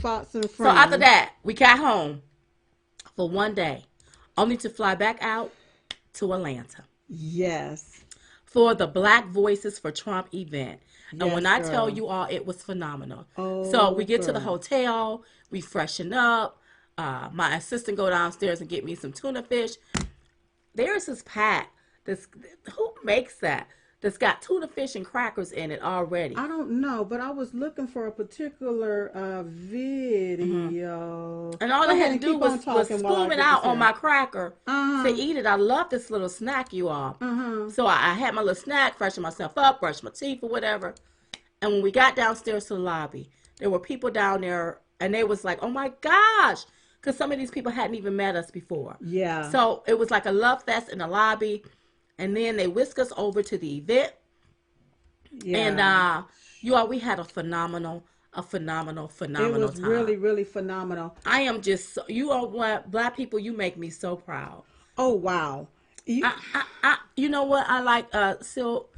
Fox and So after Friends. that, we got home for one day, only to fly back out to Atlanta Yes. for the Black Voices for Trump event. And when Yes, I tell girl. you all, it was phenomenal. So we Oh, get to the girl. hotel, we freshen up. My assistant go downstairs and get me some tuna fish. There's this pack. This who makes that? That's got tuna fish and crackers in it already. I don't know, but I was looking for a particular video. And all I Go had ahead to and do keep on was talking while I scoop it get this out on here. my cracker to Uh-huh. eat it. I love this little snack, you all. Uh-huh. So I had my little snack, freshened myself up, brushed my teeth or whatever. And when we got downstairs to the lobby, there were people down there, and they was like, "Oh my gosh," because some of these people hadn't even met us before. Yeah. So it was like a love fest in the lobby, and then they whisked us over to the event, and Yeah. you all, we had It phenomenal was time. really, really phenomenal. I am just you all black people. You make me so proud. Oh, wow. You, You know what I like, so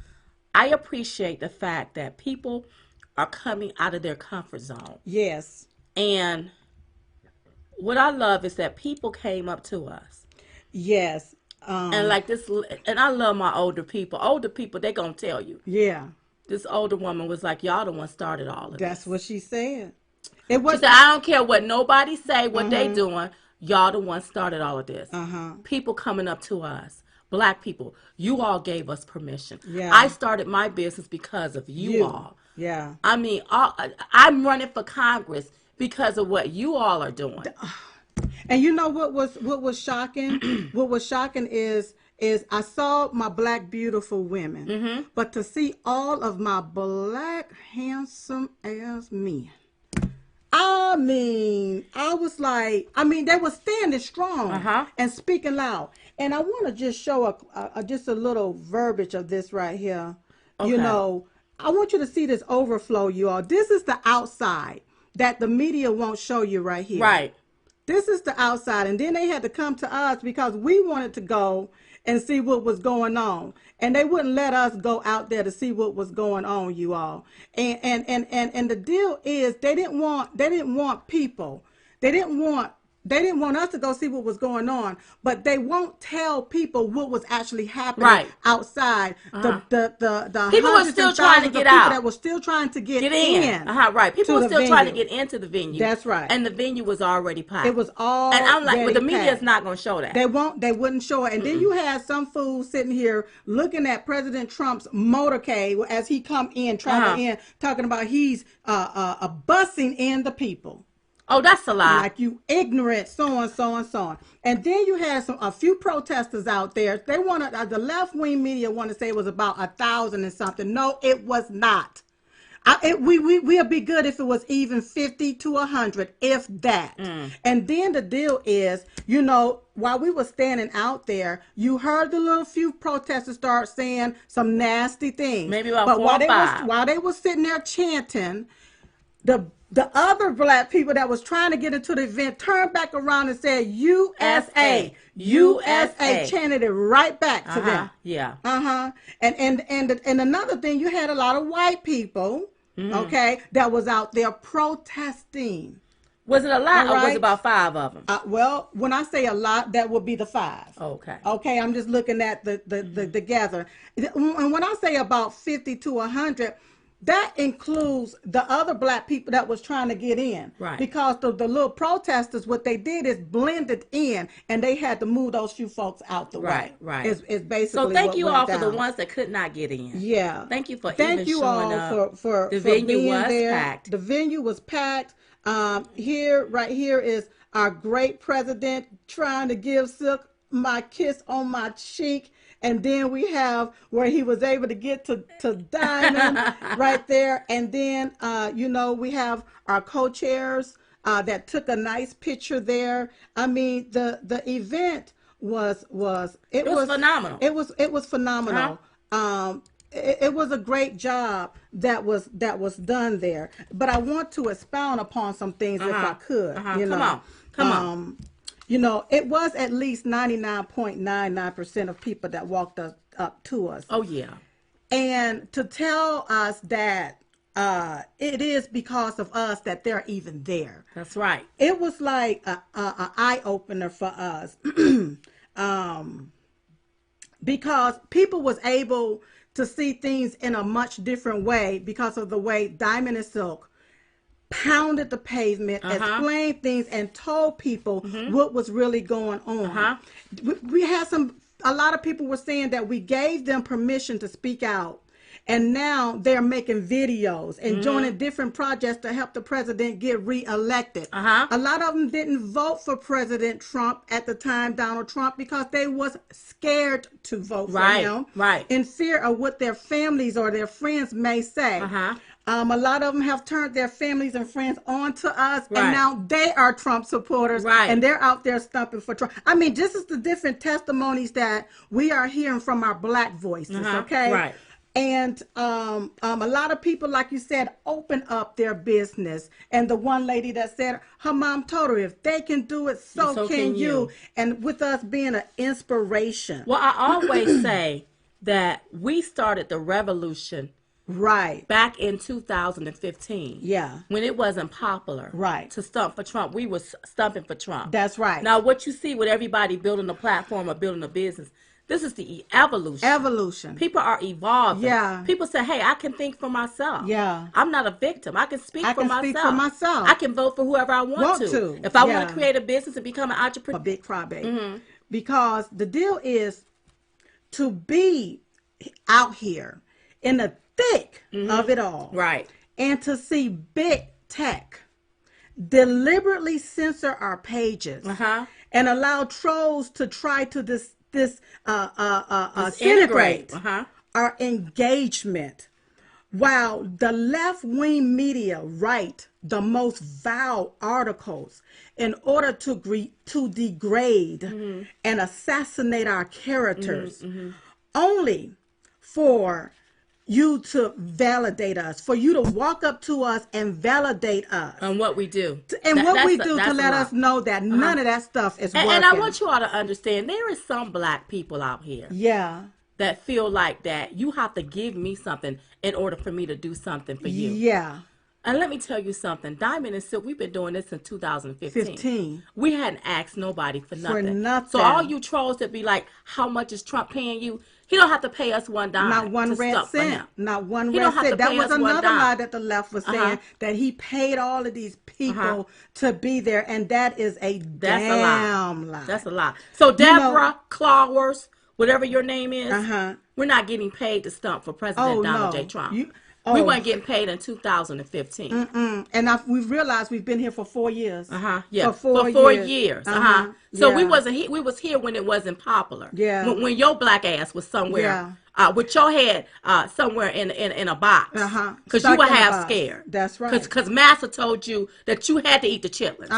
I appreciate the fact that people are coming out of their comfort zone. yes. And what I love is that people came up to us. Yes. And like this, and I love my older people. Older people, they gonna tell you. Yeah. This older woman was like, "Y'all the one started all of That's what this." she said. It She was. said, "I don't care what nobody say, what they Uh-huh. doing. Y'all the one started all of this." Uh-huh. People coming up to us, black people. You all gave us permission. I Yeah. started my business because of you You. all. Yeah. I mean, I'm running for Congress because of what you all are doing. And you know what was shocking? What was shocking is I saw my black beautiful women, Mm-hmm. but to see all of my black handsome ass men. I mean, I was like, I mean, they were standing Uh strong huh. and speaking loud. And I want to just show just a little verbiage of this right here. You Okay. know, I want you to see this overflow, you all. This is the outside that the media won't show you right here. Right. This is the outside. And then they had to come to us because we wanted to go and see what was going on. And they wouldn't let us go out there to see what was going on, you all. And the deal is they didn't want people. They didn't want they didn't want us to go see what was going on, but they won't tell people what was actually happening Right. outside. Uh huh. The People were hundreds still and trying to thousands get of people that out, were still trying to get get in. Uh in huh. Right. People to were the still trying to venue. get into the venue, That's right. and the venue was already It packed. was And I'm like, well, already the media is packed. not going to show that. They wouldn't show it. And then Mm-mm. you had some fool sitting here looking at President Trump's motorcade as he come in, Uh travel huh. in, talking about he's bussing in the people. Oh, that's a lie. Like you ignorant, so on, so on, so on. And then you had a few protesters out there. They wanted the left wing media want to say it was about 1,000 and something. No, it was not. We'll be good if it was even 50 to 100, if that. Mm. And then the deal is, while we were standing out there, you heard the little few protesters start saying some nasty things. Maybe about But four or five. while they were sitting there chanting, the other black people that was trying to get into the event turned back around and said USA, SA. USA, USA. chanted it right back Uh to huh. them. Yeah. Uh-huh. And another thing, you had a lot of white people, Mm. okay, that was out there protesting. Was it a All lot or was it right. about five of them? Well, when I say a lot, that would be the five. Okay. Okay, I'm just looking at the together. And when I say about 50 to 100, that includes the other black people that was trying to get in. Right. Because the little protesters, what they did is blended in, and they had to move those few folks out the way. Right. Right. Is basically So thank what you went all for the down. ones that could not get in. Yeah. Thank you for even Thank you showing all up. for The for venue being was there. packed. The venue was packed. Right here is our great president trying to give Silk my kiss on my cheek. And then we have where he was able to get to Diamond right there. And then, we have our co-chairs that took a nice picture there. I mean, the event was It was phenomenal. it was Huh? phenomenal. It was a great job that was done there. But I want to expound upon some things if I Uh-huh. could. Uh-huh. Come on. Come on. It was at least 99.99% of people that walked up to us. Oh yeah. And to tell us that it is because of us that they're even there. That's right. It was like a eye opener for us. um, because people was able to see things in a much different way because of the way Diamond and Silk pounded the pavement, explained things, and told people what was really going on. We had a lot of people were saying that we gave them permission to speak out. And now they're making videos and joining different projects to help the president get reelected. A lot of them didn't vote for President Trump at the time, Donald Trump, because they was scared to vote for him. In fear of what their families or their friends may say. A lot of them have turned their families and friends on to us, and now they are Trump supporters, and they're out there stumping for Trump. I mean, this is the different testimonies that we are hearing from our Black voices, okay? And a lot of people, like you said, open up their business. And the one lady that said her mom told her, if they can do it, so can you. And with us being an inspiration. Well, I always say that we started the revolution back in 2015. Yeah. When it wasn't popular to stump for Trump. We was stumping for Trump. That's right. Now, what you see with everybody building a platform or building a business, this is the evolution. People are evolving. Yeah. People say, hey, I can think for myself. Yeah. I'm not a victim. I can speak for myself. I can vote for whoever I want to. If I want to create a business and become an entrepreneur. A big crybaby. Because the deal is to be out here in the thick of it all. And to see big tech deliberately censor our pages and allow trolls to try to disintegrate our engagement, while the left-wing media write the most vile articles in order to degrade and assassinate our characters, only for you to validate us, for you to walk up to us and validate us. And what we do. To let us know that none of that stuff is working. And I want you all to understand, there is some Black people out here. Yeah. That feel like that you have to give me something in order for me to do something for you. Yeah. And let me tell you something. Diamond and Silk, we've been doing this since 2015. We hadn't asked nobody for nothing. So all you trolls that be like, how much is Trump paying you? He don't have to pay us one dime. Not one red cent. Not one red cent. That was another lie that the left was saying, that he paid all of these people to be there. And that is a damn lie. That's a lie. So Deborah Clowers, whatever your name is, we're not getting paid to stump for President Donald J. Trump. We weren't getting paid in 2015. And we've realized we've been here for 4 years. Yeah, for 4 years. So we wasn't we was here when it wasn't popular. Yeah. When your Black ass was somewhere with your head somewhere in a box. Because you were half scared. That's right. Because Massa told you that you had to eat the chitlins.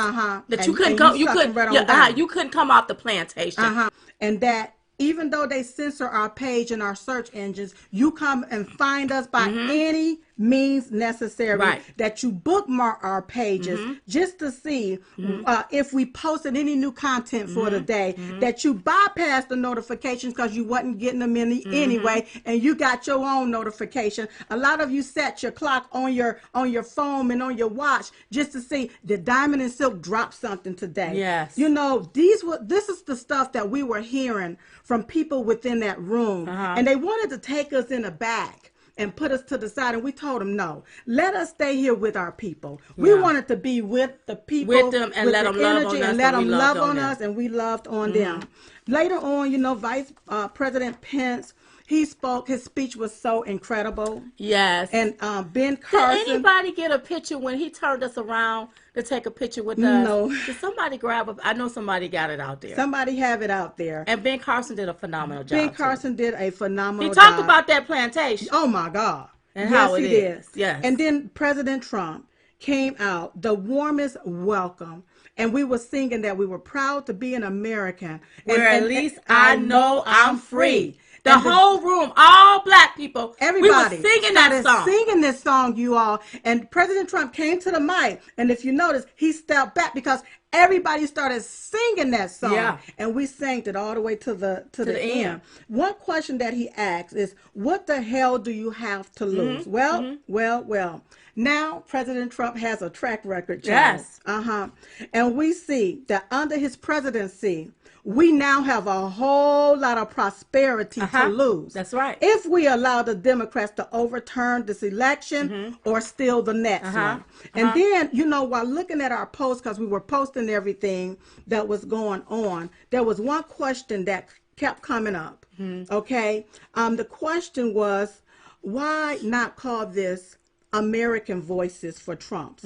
That you couldn't come. You couldn't come off the plantation. And that even though they censor our page and our search engines, you come and find us by any means necessary. That you bookmark our pages just to see if we posted any new content for the day. That you bypass the notifications because you wasn't getting them anyway, and you got your own notification. A lot of you set your clock on your phone and on your watch just to see, did Diamond and Silk drop something today? Yes. You know, this is the stuff that we were hearing from people within that room, and they wanted to take us in the back and put us to the side, and we told them, no, let us stay here with our people. We wanted to be with the people, with them, and let them love on us, and let them love on us, and we loved on them. Later on, you know, Vice President Pence, he spoke. His speech was so incredible. Yes. And Ben Carson. Did anybody get a picture when he turned us around to take a picture with us? No. Did somebody grab it? I know somebody got it out there. Somebody have it out there. And Ben Carson did a phenomenal job. Ben Carson did a phenomenal job. He talked about that plantation. Oh, my God. And how it is. Yes. And then President Trump came out, the warmest welcome. And we were singing that we were proud to be an American. Where at least I know I'm free. The whole room, all Black people, everybody we were singing that song. Singing this song, you all. And President Trump came to the mic, and if you notice, he stepped back because Everybody started singing that song, Yeah. and we sang it all the way to the the end. end. One question that he asks is, "What the hell do you have to lose?" Well. Now President Trump has a track record, child. Yes. And we see that under his presidency, we now have a whole lot of prosperity to lose. That's right. If we allow the Democrats to overturn this election or steal the next one. And then, while looking at our post, because we were posting everything that was going on, there was one question that kept coming up. Okay. The question was, why not call this American Voices for Trumps?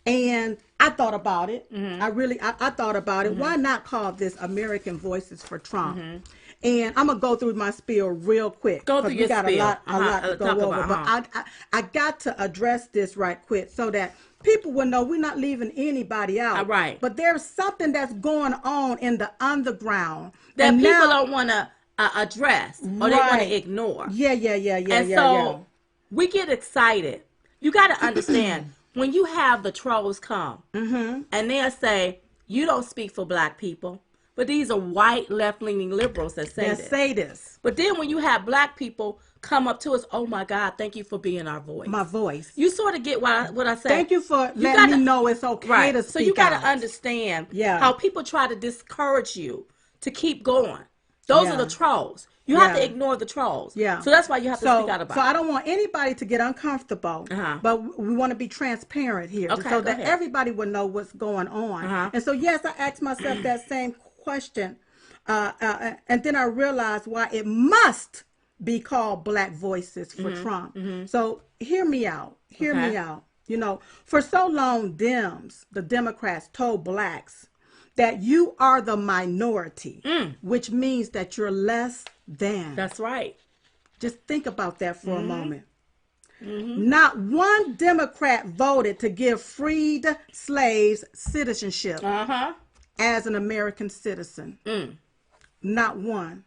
And I thought about it. I thought about it. Why not call this American Voices for Trump? And I'm gonna go through my spiel real quick. Go through your got spiel. a lot to go over. But I got to address this right quick so that people will know we're not leaving anybody out. Right. But there's something that's going on in the underground that and people now, don't want to address or they want to ignore. Yeah. And so we get excited. You got to understand when you have the trolls come and they'll say, you don't speak for black people. But these are white left-leaning liberals that say this. But then when you have black people come up to us, oh my God, thank you for being our voice. My voice. You sort of get what I say. Thank you for letting me know it's okay to speak So you got to out. understand how people try to discourage you to keep going. Those are the trolls. You have to ignore the trolls. Yeah. So that's why you have to speak out about it. So I don't want anybody to get uncomfortable, but we want to be transparent here so that everybody will know what's going on. And so, yes, I asked myself that same question. And then I realized why it must be called Black Voices for Trump. So hear me out. Hear me out. For so long, the Democrats told blacks that you are the minority, which means that you're less than. That's right. Just think about that for a moment. Not one Democrat voted to give freed slaves citizenship as an American citizen. Not one.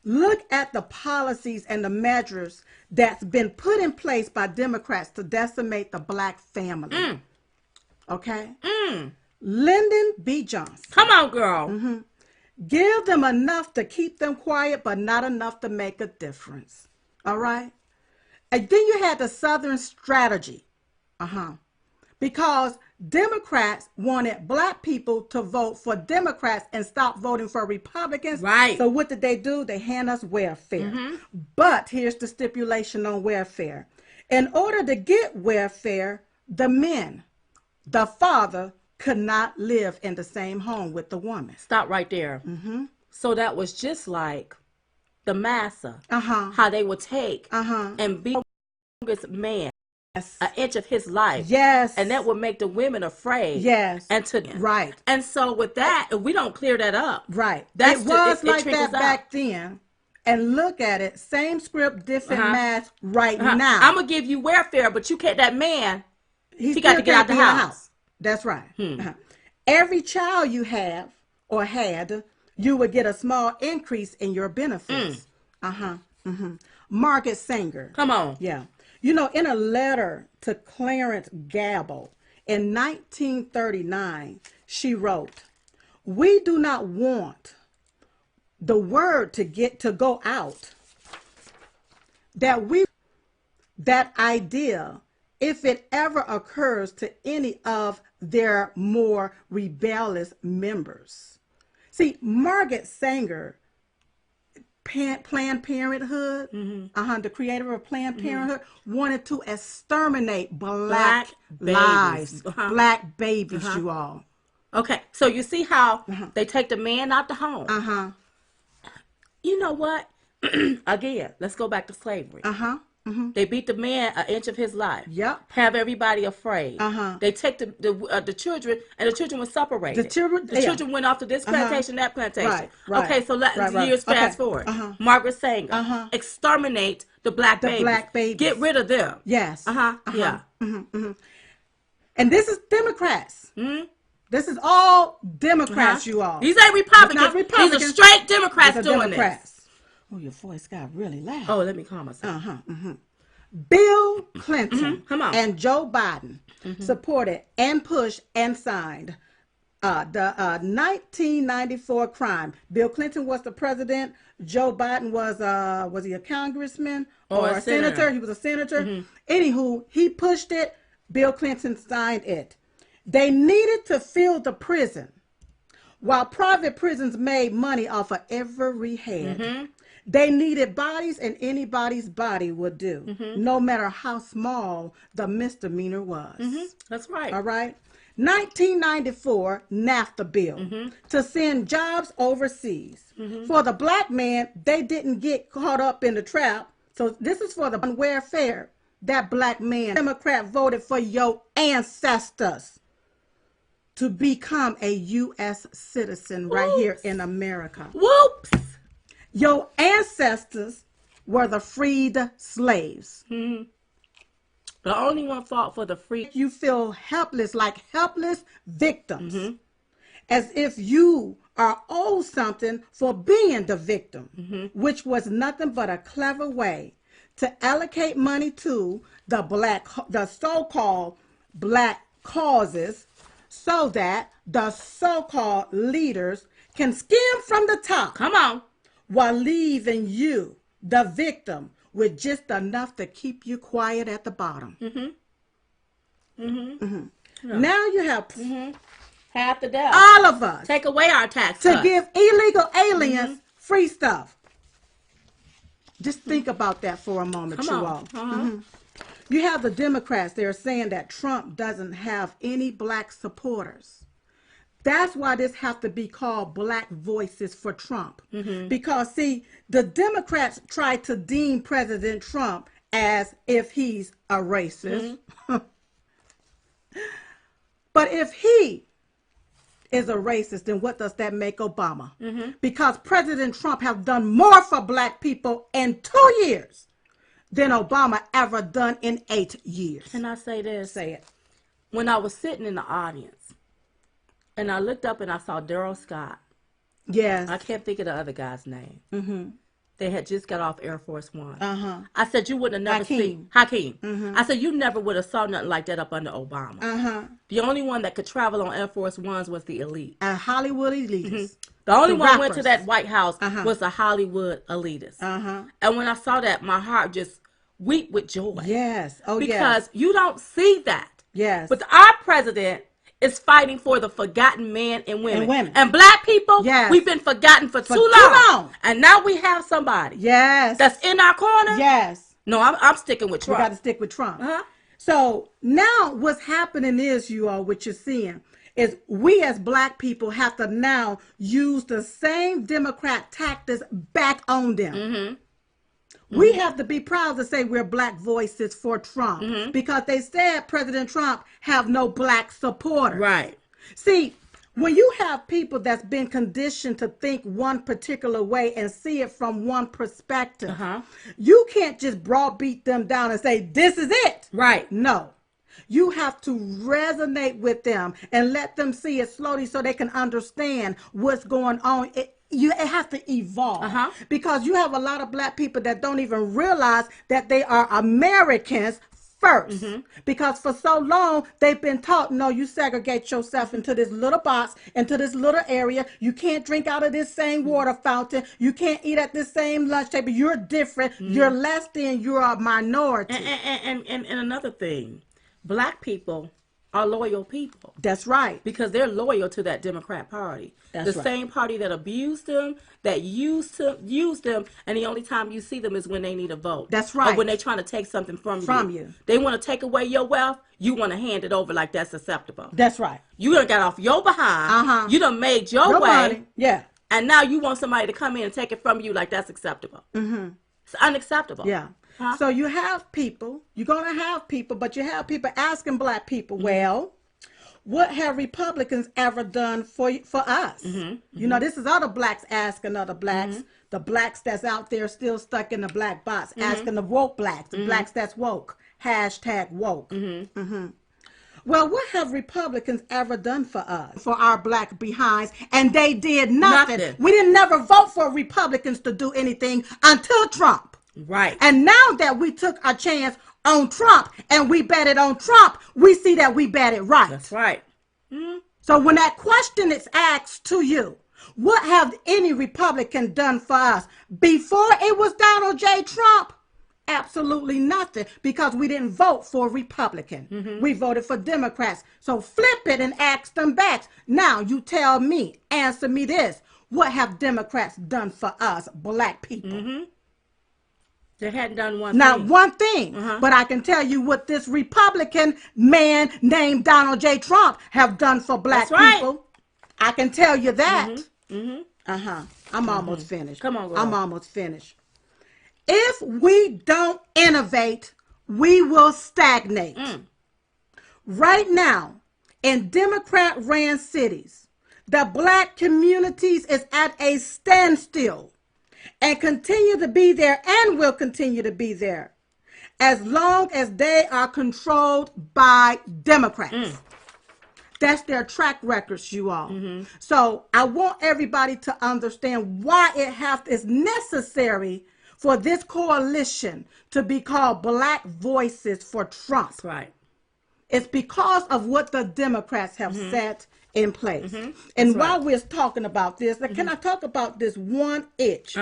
Look at the policies and the measures that's been put in place by Democrats to decimate the black family. Okay? Lyndon B. Johnson. Come on, girl. Give them enough to keep them quiet, but not enough to make a difference. All right? And then you had the Southern strategy. Because Democrats wanted black people to vote for Democrats and stop voting for Republicans. Right. So what did they do? They hand us welfare. But here's the stipulation on welfare. In order to get welfare, the men, the father, could not live in the same home with the woman. Stop right there. So that was just like the massa, how they would take and be the youngest man an inch of his life. Yes. And that would make the women afraid. Yes. And right. And so with that, if we don't clear that up. Right. That's it was like that back then. And look at it. Same script, different math right now. I'm going to give you welfare, but you can't, that man, he got to get out the house. That's right. Every child you have or had, you would get a small increase in your benefits. Margaret Sanger. Come on. Yeah. In a letter to Clarence Gable in 1939, she wrote, "We do not want the word to go out that idea, if it ever occurs to any of their more rebellious members." See, Margaret Sanger, Planned Parenthood, the creator of Planned Parenthood, wanted to exterminate black lives, black babies, you all. Okay, so you see how they take the man out the home. You know what? Again, let's go back to slavery. They beat the man an inch of his life. Yep. Have everybody afraid. They take the children, and the children were separated. The children went off to this plantation, that plantation. Right. Okay, so years fast forward. Margaret Sanger, exterminate the black babies. Get rid of them. Yes. Yeah. And this is Democrats. This is all Democrats, you all. These ain't Republicans. Not Republicans. These are straight Democrats doing this. Oh, your voice got really loud. Oh, let me calm myself. Bill Clinton Come on. and Joe Biden supported and pushed and signed the 1994 crime. Bill Clinton was the president. Joe Biden was he a congressman or a senator? He was a senator. Anywho, he pushed it. Bill Clinton signed it. They needed to fill the prison. While private prisons made money off of every head, they needed bodies, and anybody's body would do, no matter how small the misdemeanor was. That's right. All right. 1994 NAFTA bill to send jobs overseas. For the black man, they didn't get caught up in the trap. So this is for the welfare. That black man, Democrat, voted for your ancestors to become a U.S. citizen right here in America. Whoops. Your ancestors were the freed slaves. The only one fought for the free. You feel helpless, like helpless victims, as if you are owed something for being the victim, which was nothing but a clever way to allocate money to the so-called black causes, so that the so-called leaders can skim from the top. Come on. While leaving you, the victim, with just enough to keep you quiet at the bottom. Now you have half the death. all of us Take away our tax to cut. give illegal aliens free stuff. Just think about that for a moment, Come you on. all. You have the Democrats, they're saying that Trump doesn't have any black supporters. That's why this have to be called Black Voices for Trump. Because, see, the Democrats try to deem President Trump as if he's a racist. But if he is a racist, then what does that make Obama? Because President Trump have done more for black people in 2 years than Obama ever done in 8 years. Can I say this? Say it. When I was sitting in the audience and I looked up and I saw Daryl Scott. Yes. I can't think of the other guy's name. They had just got off Air Force One. I said, you would have never seen Hakeem. I said, you never would have saw nothing like that up under Obama. The only one that could travel on Air Force Ones was the elite. A Hollywood elitist. The only The one went to rappers. that White House was the Hollywood elitist. And when I saw that, my heart just wept with joy. Yes. Oh, yes. Because you don't see that. Yes. But our president is fighting for the forgotten men and women. And women. And black people, Yes. we've been forgotten for too long. And now we have somebody Yes. that's in our corner. Yes. No, I'm sticking with We Trump. got to stick with Trump. So now what's happening is, you all, what you're seeing is we as black people have to now use the same Democrat tactics back on them. We have to be proud to say we're Black Voices for Trump because they said President Trump have no black supporters. Right. See, when you have people that's been conditioned to think one particular way and see it from one perspective, you can't just browbeat them down and say, this is it. Right. No. You have to resonate with them and let them see it slowly so they can understand what's going on. It has to evolve because you have a lot of black people that don't even realize that they are Americans first, because for so long they've been taught, no, you segregate yourself into this little box, into this little area. You can't drink out of this same water fountain. You can't eat at this same lunch table. You're different. You're less than. You're a minority. And another thing, black people are loyal people. That's right. Because they're loyal to that Democrat Party. That's the right. same party that abused them, that used them, and the only time you see them is when they need a vote. That's right. Or when they're trying to take something from you. They want to take away your wealth, you want to hand it over like that's acceptable. That's right. You done got off your behind, you done made your way, money. Yeah. and now you want somebody to come in and take it from you like that's acceptable. It's unacceptable. Yeah. So you have people, you're going to have people, but you have people asking black people, well, what have Republicans ever done for us? You know, this is other blacks asking other blacks, the blacks that's out there still stuck in the black box, asking the woke blacks, the blacks that's woke, hashtag woke. Well, what have Republicans ever done for us, for our black behinds? And they did nothing. We didn't never vote for Republicans to do anything until Trump. Right. And now that we took a chance on Trump and we betted on Trump, we see that we betted right. That's right. Mm-hmm. So when that question is asked to you, what have any Republican done for us before it was Donald J. Trump? Absolutely nothing, because we didn't vote for Republican. Mm-hmm. We voted for Democrats. So flip it and ask them back. Now you tell me, answer me this. What have Democrats done for us, black people? Mm-hmm. They hadn't done one Not thing. one thing. But I can tell you what this Republican man named Donald J. Trump have done for black people. I can tell you that. I'm almost finished. Come on, girl. I'm almost finished. If we don't innovate, we will stagnate. Right now, in Democrat-ran cities, the black communities is at a standstill and continue to be there and will continue to be there as long as they are controlled by Democrats. That's their track records, you all. So I want everybody to understand why it's necessary for this coalition to be called Black Voices for Trump. That's right. It's because of what the Democrats have set in place. And while we're talking about this, can I talk about this one itch?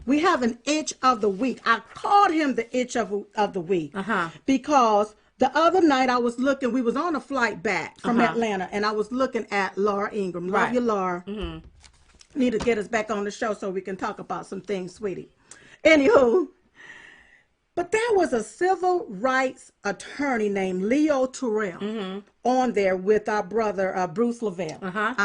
We have an itch of the week. I called him the itch of the week because the other night I was looking, we was on a flight back from Atlanta, and I was looking at Laura Ingram. Love you, Laura. Need to get us back on the show so we can talk about some things, sweetie. Anywho, but there was a civil rights attorney named Leo Terrell on there with our brother Bruce Lavelle.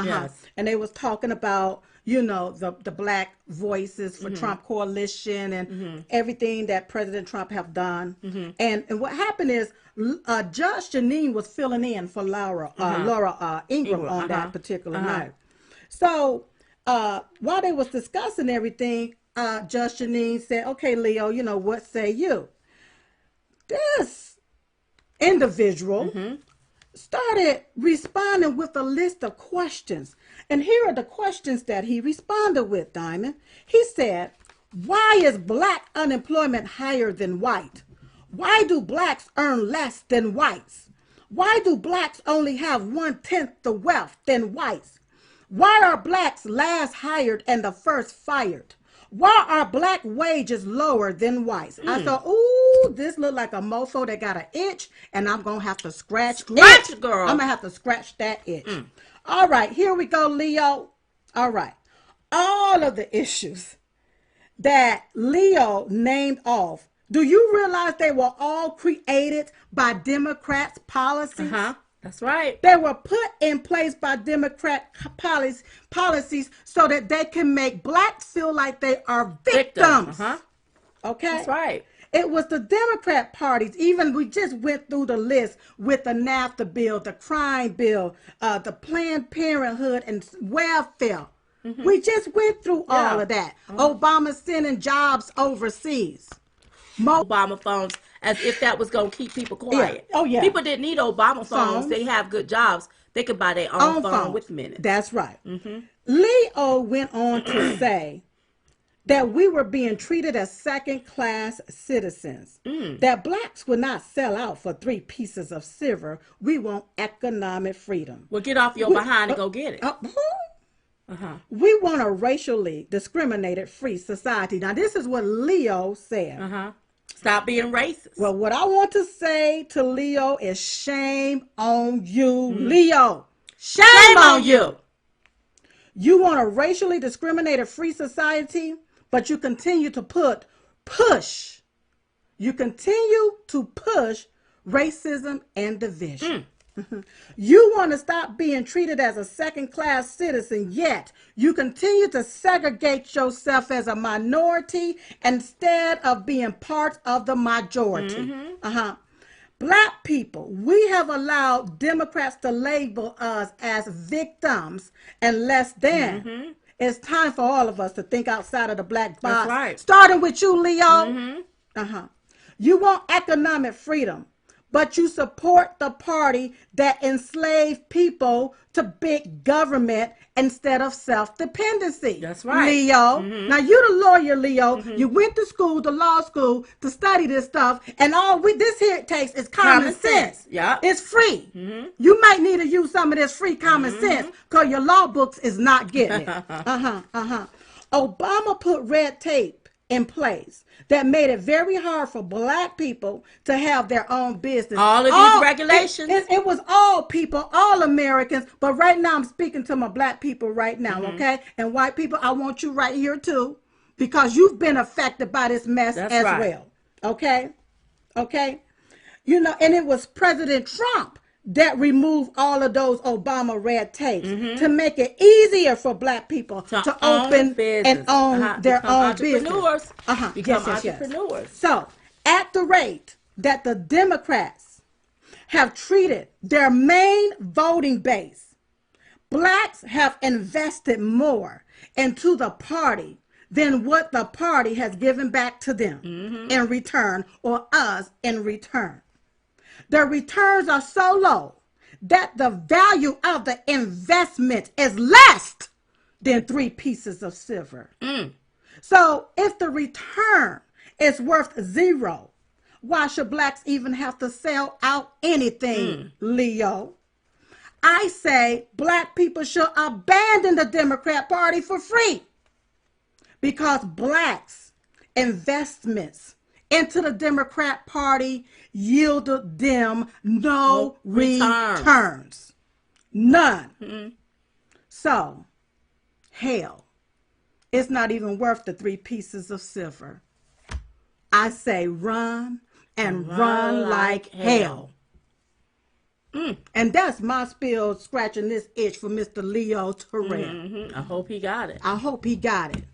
Yes. And they was talking about, you know, the Black Voices for Trump coalition and everything that President Trump have done. And what happened is Judge Janine was filling in for Laura Ingram on that particular night. So while they was discussing everything, Judge Janine said, okay, Leo, you know, what say you? This individual started responding with a list of questions. And here are the questions that he responded with, Diamond. He said, why is black unemployment higher than white? Why do blacks earn less than whites? Why do blacks only have 1/10 the wealth than whites? Why are blacks last hired and the first fired? Why are black wages lower than whites? I thought, ooh, this look like a mofo that got an itch, and I'm going to have to scratch it, girl. I'm going to have to scratch that itch. All right, here we go, Leo. All right. All of the issues that Leo named off, do you realize they were all created by Democrats' policies? That's right. They were put in place by Democrat policies so that they can make blacks feel like they are victims. Okay? That's right. It was the Democrat parties. Even we just went through the list with the NAFTA bill, the crime bill, the Planned Parenthood and welfare. We just went through all of that. Obama sending jobs overseas. Obama phones, as if that was going to keep people quiet. Oh, yeah. People didn't need Obama phones. They have good jobs. They could buy their own phone with minutes. That's right. Leo went on to say that we were being treated as second-class citizens, that blacks would not sell out for 3 pieces of silver. We want economic freedom. Well, get off your behind and go get it. We want a racially discriminated free society. Now, this is what Leo said. Stop being racist. Well, what I want to say to Leo is shame on you, Leo. Shame on you. You want a racially discriminated free society, but you continue to push. You continue to push racism and division. You want to stop being treated as a second-class citizen, yet you continue to segregate yourself as a minority instead of being part of the majority. Black people, we have allowed Democrats to label us as victims and less than. It's time for all of us to think outside of the black box. That's right. Starting with you, Leo. You want economic freedom, but you support the party that enslaved people to big government instead of self-dependency. That's right. Leo. Now you the lawyer, Leo. You went to school, to law school, to study this stuff, and all this here takes is common sense. Yeah. It's free. You might need to use some of this free common sense because your law books is not getting it. Obama put red tape in place that made it very hard for black people to have their own business. All of these regulations. It was all people, all Americans, but right now I'm speaking to my black people right now, okay? And white people, I want you right here too, because you've been affected by this mess as well, okay? Okay? You know, and it was President Trump that removed all of those Obama red tapes to make it easier for black people to open and own their own business. Become entrepreneurs. So, at the rate that the Democrats have treated their main voting base, blacks have invested more into the party than what the party has given back to them in return, or us in return. The returns are so low that the value of the investment is less than 3 pieces of silver. So if the return is worth 0, why should blacks even have to sell out anything, Leo? I say black people should abandon the Democrat Party for free, because blacks' investments into the Democrat Party yielded them no returns. None. So, hell, it's not even worth the 3 pieces of silver. I say run and run like hell. And that's my spiel scratching this itch for Mr. Leo Terrell. I hope he got it. I hope he got it.